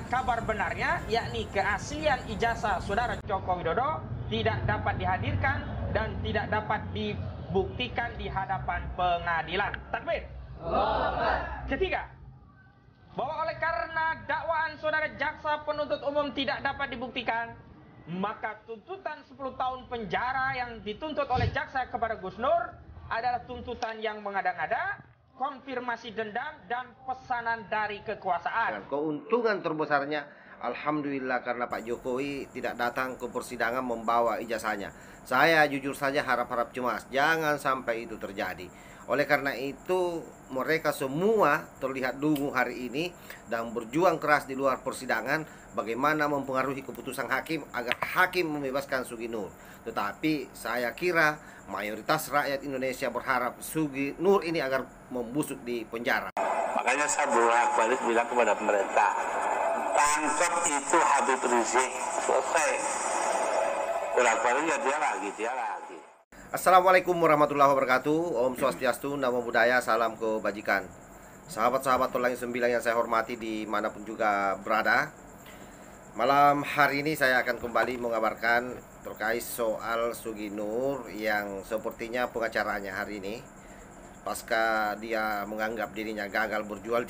kabar benarnya, yakni keaslian ijazah saudara Joko Widodo tidak dapat dihadirkan dan tidak dapat dibuktikan di hadapan pengadilan. Takbir. Ketiga, bahwa oleh karena dakwaan saudara jaksa penuntut umum tidak dapat dibuktikan, maka tuntutan 10 tahun penjara yang dituntut oleh jaksa kepada Gus Nur adalah tuntutan yang mengada-ngada, konfirmasi dendam, dan pesanan dari kekuasaan. Keuntungan terbesarnya, alhamdulillah, karena Pak Jokowi tidak datang ke persidangan membawa ijazahnya. Saya jujur saja harap-harap cemas, jangan sampai itu terjadi. Oleh karena itu, mereka semua terlihat dungu hari ini dan berjuang keras di luar persidangan bagaimana mempengaruhi keputusan hakim agar hakim membebaskan Sugi Nur. Tetapi saya kira mayoritas rakyat Indonesia berharap Sugi Nur ini agar membusuk di penjara. Makanya saya bolak-balik bilang kepada pemerintah, tangkap itu Habib Rizik, selesai. Bolak-balik ya dia lagi. Assalamualaikum warahmatullahi wabarakatuh. Om Swastiastu, Namo Buddhaya, salam kebajikan. Sahabat-sahabat Tulang 9 yang saya hormati dimanapun juga berada, malam hari ini saya akan kembali mengabarkan terkait soal Sugi Nur yang sepertinya pengacaranya hari ini, pasca dia menganggap dirinya gagal berjuang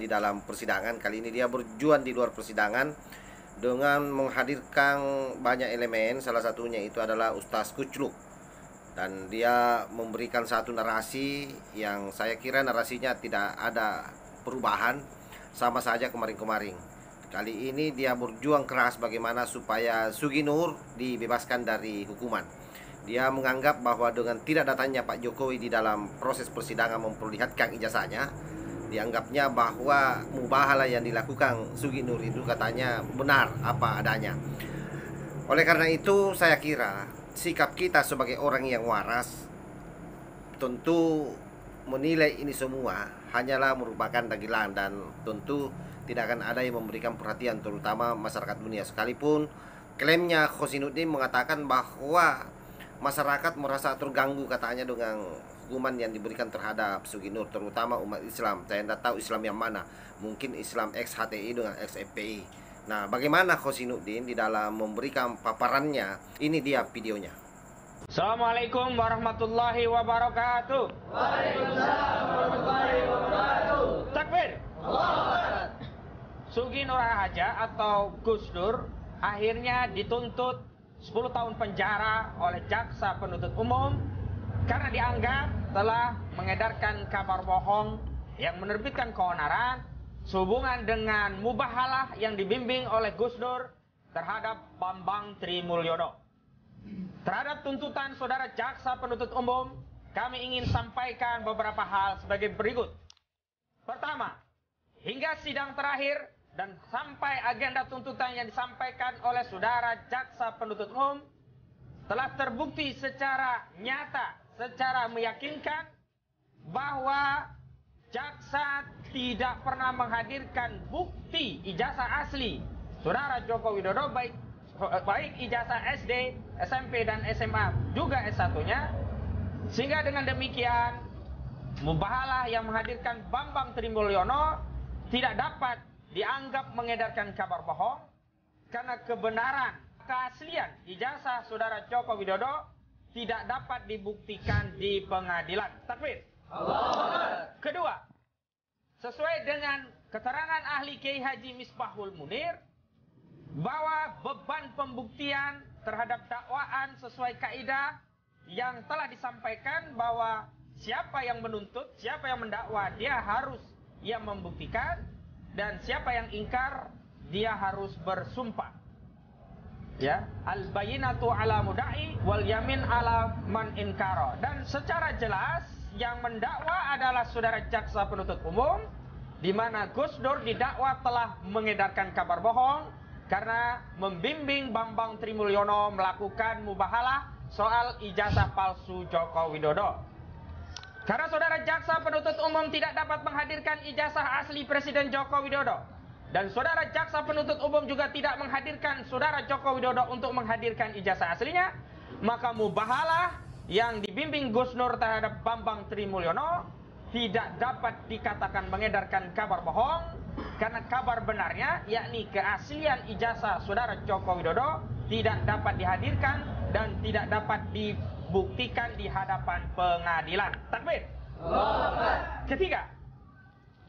di dalam persidangan. Kali ini dia berjuang di luar persidangan dengan menghadirkan banyak elemen, salah satunya itu adalah Ustaz Kucluk. Dan dia memberikan satu narasi yang saya kira narasinya tidak ada perubahan, sama saja kemarin-kemarin. Kali ini dia berjuang keras bagaimana supaya Sugi Nur dibebaskan dari hukuman. Dia menganggap bahwa dengan tidak datangnya Pak Jokowi di dalam proses persidangan memperlihatkan ijazahnya, dianggapnya bahwa mubahalah yang dilakukan Sugi Nur itu katanya benar apa adanya. Oleh karena itu saya kira sikap kita sebagai orang yang waras tentu menilai ini semua hanyalah merupakan dagelan, dan tentu tidak akan ada yang memberikan perhatian, terutama masyarakat dunia. Sekalipun klaimnya Khosinuddin mengatakan bahwa masyarakat merasa terganggu katanya dengan hukuman yang diberikan terhadap Sugi Nur, terutama umat Islam. Saya tidak tahu Islam yang mana, mungkin Islam ex-HTI dengan ex-FPI. Nah, bagaimana Khosinuddin di dalam memberikan paparannya? Ini dia videonya. Assalamualaikum warahmatullahi wabarakatuh. Waalaikumsalam warahmatullahi wabarakatuh. Takbir. Allah. Sugi Nur Haja atau Gus Dur akhirnya dituntut 10 tahun penjara oleh jaksa penuntut umum karena dianggap telah mengedarkan kabar bohong yang menerbitkan keonaran sehubungan dengan mubahalah yang dibimbing oleh Gus Dur terhadap Bambang Trimulyono. Terhadap tuntutan saudara jaksa penuntut umum, kami ingin sampaikan beberapa hal sebagai berikut. Pertama, hingga sidang terakhir dan sampai agenda tuntutan yang disampaikan oleh saudara jaksa penuntut umum telah terbukti secara nyata, secara meyakinkan bahwa jaksa tidak pernah menghadirkan bukti ijazah asli saudara Joko Widodo, baik ijazah SD, SMP, dan SMA, juga S1-nya. Sehingga dengan demikian mubahalah yang menghadirkan Bambang Trimulyono tidak dapat dianggap mengedarkan kabar bohong karena kebenaran keaslian ijazah saudara Joko Widodo tidak dapat dibuktikan di pengadilan. Takbir. Allah. Kedua, sesuai dengan keterangan ahli Kiai Haji Misbahul Munir bahwa beban pembuktian terhadap dakwaan sesuai kaidah yang telah disampaikan bahwa siapa yang menuntut, siapa yang mendakwa, dia harus membuktikan, dan siapa yang ingkar dia harus bersumpah. Ya, al-bayyinatu ala mudda'i wal yamin ala man inkara. Dan secara jelas yang mendakwa adalah saudara jaksa penuntut umum, di mana Gus Dur didakwa telah mengedarkan kabar bohong karena membimbing Bambang Trimulyono melakukan mubahalah soal ijazah palsu Joko Widodo. Karena saudara jaksa penuntut umum tidak dapat menghadirkan ijazah asli Presiden Joko Widodo, dan saudara jaksa penuntut umum juga tidak menghadirkan saudara Joko Widodo untuk menghadirkan ijazah aslinya, maka mubahalah yang dibimbing Gus Nur terhadap Bambang Trimulyono tidak dapat dikatakan mengedarkan kabar bohong karena kabar benarnya, yakni keaslian ijazah saudara Joko Widodo tidak dapat dihadirkan dan tidak dapat dibuktikan di hadapan pengadilan. Takbir. Ketiga,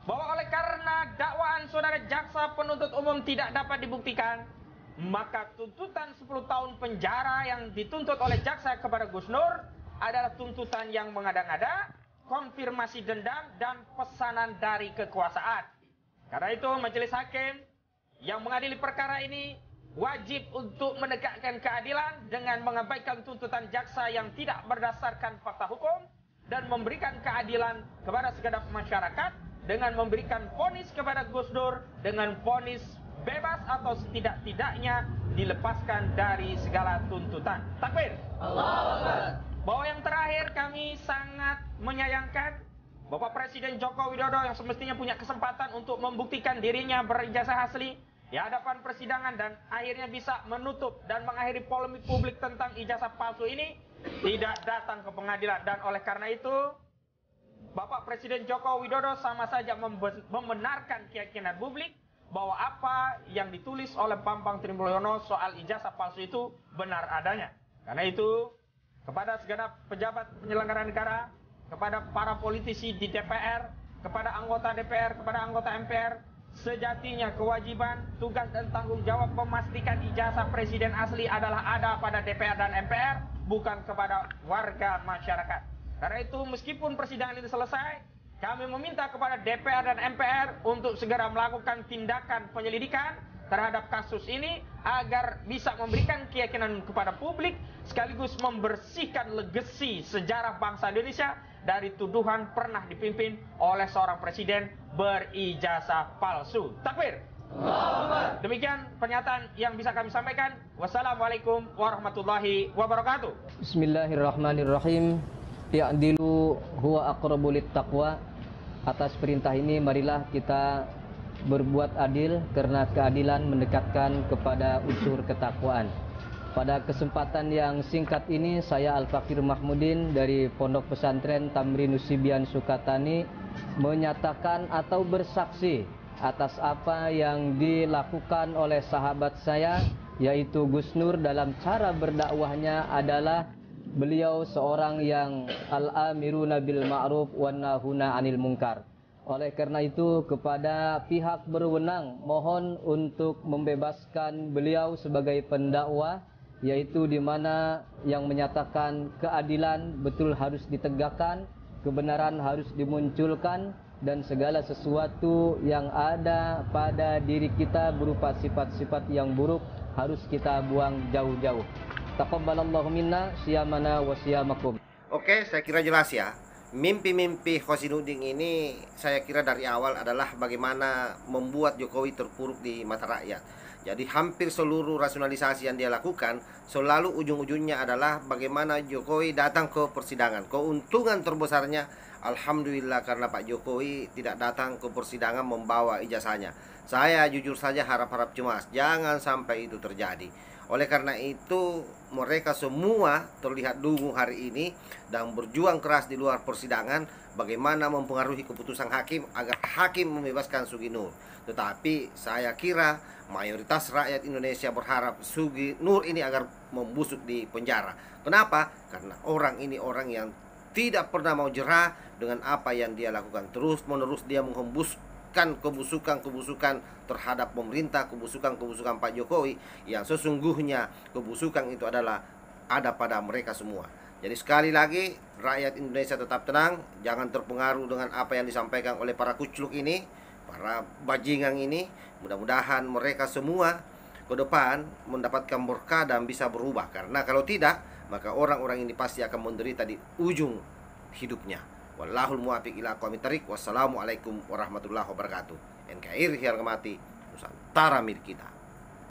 bahwa oleh karena dakwaan saudara jaksa penuntut umum tidak dapat dibuktikan, maka tuntutan 10 tahun penjara yang dituntut oleh jaksa kepada Gus Nur adalah tuntutan yang mengada-ngada, konfirmasi dendam, dan pesanan dari kekuasaan. Karena itu majelis hakim yang mengadili perkara ini wajib untuk menegakkan keadilan dengan mengabaikan tuntutan jaksa yang tidak berdasarkan fakta hukum dan memberikan keadilan kepada segenap masyarakat dengan memberikan vonis kepada Gus Dur dengan vonis bebas atau setidak-tidaknya dilepaskan dari segala tuntutan. Takbir. Allahu Akbar. Bahwa yang terakhir kami sangat menyayangkan Bapak Presiden Joko Widodo yang semestinya punya kesempatan untuk membuktikan dirinya berijazah asli di hadapan persidangan dan akhirnya bisa menutup dan mengakhiri polemik publik tentang ijazah palsu ini, tidak datang ke pengadilan. Dan oleh karena itu Bapak Presiden Joko Widodo sama saja membenarkan keyakinan publik bahwa apa yang ditulis oleh Bambang Trimulyono soal ijazah palsu itu benar adanya. Karena itu kepada segenap pejabat penyelenggara negara, kepada para politisi di DPR, kepada anggota DPR, kepada anggota MPR, sejatinya kewajiban, tugas dan tanggung jawab memastikan ijazah presiden asli adalah ada pada DPR dan MPR, bukan kepada warga masyarakat. Karena itu meskipun persidangan ini selesai, kami meminta kepada DPR dan MPR untuk segera melakukan tindakan penyelidikan terhadap kasus ini agar bisa memberikan keyakinan kepada publik sekaligus membersihkan legasi sejarah bangsa Indonesia dari tuduhan pernah dipimpin oleh seorang presiden berijazah palsu. Takbir. Demikian pernyataan yang bisa kami sampaikan. Wassalamualaikum warahmatullahi wabarakatuh. Bismillahirrahmanirrahim. Ya'dilu huwa aqrabu littaqwa. Atas perintah ini marilah kita berbuat adil karena keadilan mendekatkan kepada unsur ketakwaan. Pada kesempatan yang singkat ini saya Al-Fakir Mahmudin dari Pondok Pesantren Tamrinus Sibian Sukatani menyatakan atau bersaksi atas apa yang dilakukan oleh sahabat saya yaitu Gus Nur dalam cara berdakwahnya adalah beliau seorang yang al-amiruna bil ma'ruf wan nahuna 'anil munkar. Oleh karena itu kepada pihak berwenang mohon untuk membebaskan beliau sebagai pendakwah, yaitu di mana yang menyatakan keadilan betul harus ditegakkan, kebenaran harus dimunculkan, dan segala sesuatu yang ada pada diri kita berupa sifat-sifat yang buruk harus kita buang jauh-jauh. Taqabbalallahu minna siyamana wa siyamakum. Oke, saya kira jelas ya. Mimpi-mimpi Khosinuddin ini saya kira dari awal adalah bagaimana membuat Jokowi terpuruk di mata rakyat. Jadi hampir seluruh rasionalisasi yang dia lakukan selalu ujung-ujungnya adalah bagaimana Jokowi datang ke persidangan. Keuntungan terbesarnya alhamdulillah karena Pak Jokowi tidak datang ke persidangan membawa ijazahnya. Saya jujur saja harap-harap cemas jangan sampai itu terjadi. Oleh karena itu mereka semua terlihat dungu hari ini dan berjuang keras di luar persidangan bagaimana mempengaruhi keputusan hakim agar hakim membebaskan Sugi Nur. Tetapi saya kira mayoritas rakyat Indonesia berharap Sugi Nur ini agar membusuk di penjara. Kenapa? Karena orang ini orang yang tidak pernah mau jerah dengan apa yang dia lakukan. Terus-menerus dia menghembuskan kebusukan terhadap pemerintah, kebusukan Pak Jokowi yang sesungguhnya kebusukan itu adalah ada pada mereka semua. Jadi sekali lagi rakyat Indonesia tetap tenang, jangan terpengaruh dengan apa yang disampaikan oleh para kucluk ini, para bajingan ini. Mudah-mudahan mereka semua ke depan mendapatkan berkah dan bisa berubah. Karena kalau tidak, maka orang-orang ini pasti akan menderita di ujung hidupnya. Wallahul muwaffiq ila aqwamit thariq. Wassalamualaikum warahmatullahi wabarakatuh. NKRI yang hormati, Nusantara milik kita.